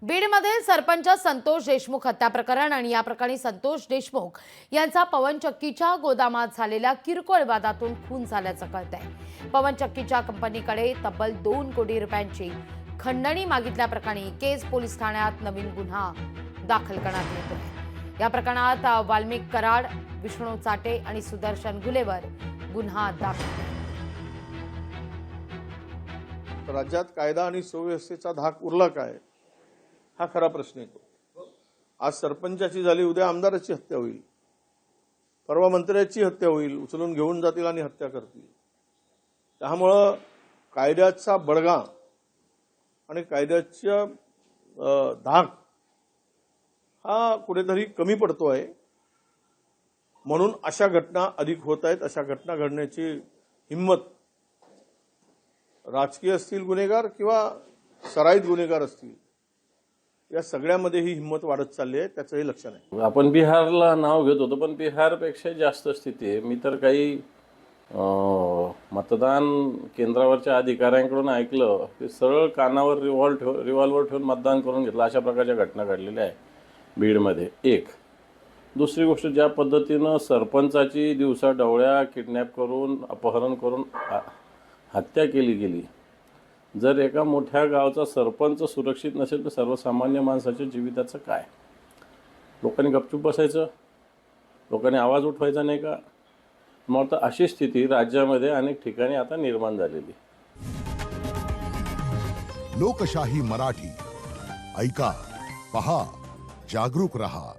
बीडमधील सरपंच संतोष देशमुख हत्या प्रकरण आणि या प्रकरणी संतोष देशमुख यांचा पवनचक्कीच्या गोदामात झालेल्या किरकोळ वादातून खून झाल्याचं कळतंय। पवनचक्कीच्या कंपनीकडे तब्बल 2 कोटी रुपयांची खंडणी मागितल्याप्रकरणी केज पोलीस ठाण्यात नवीन गुन्हा दाखल करण्यात येतोय। या प्रकरणात वाल्मिक कराड, विष्णू चाटे आणि सुदर्शन गुलेवर गुन्हा दाखल आहे। राज्यात कायदा आणि सुव्यवस्थेचा धाक उरला काय, हा खरा प्रश्न येतो। आज सरपंचाची झाली, उद्या आमदाराची हत्या होईल, परवा मंत्र्याची हत्या होईल, उचलून घेऊन जातील आणि हत्या करतील। त्यामुळं कायद्याचा बडगा आणि कायद्याचा धाक हा कुठेतरी कमी पडतोय। म्हणून अशा घटना अधिक होत आहेत। अशा घटना घडण्याची हिंमत राजकीय असतील गुन्हेगार किंवा सराईत गुन्हेगार असतील, या सगळ्यामध्ये ही हिंमत वाढत चालली आहे, त्याचंही लक्षण आहे। आपण बिहारला नाव घेत होतो, पण बिहारपेक्षा जास्त स्थिती आहे। मी तर काही मतदान केंद्रावरच्या अधिकाऱ्यांकडून ऐकलं की सरळ कानावर रिव्हॉल्वर ठेवून मतदान करून घेतलं, अशा प्रकारच्या घटना घडलेल्या आहे बीडमध्ये। एक दुसरी गोष्ट, ज्या पद्धतीनं सरपंचाची दिवसा डवळ्या किडनॅप करून अपहरण करून हत्या केली गेली, जर एका मोठ्या गावचा सरपंच सुरक्षित नसेल तर सर्वसामान्य माणसाच्या जीविताचं काय? लोकांनी गपचूप बसायचं? लोकांनी आवाज उठवायचा नाही का? मग आता अशी स्थिती राज्यामध्ये अनेक ठिकाणी आता निर्माण झालेली। लोकशाही मराठी ऐका, पहा, जागरूक रहा।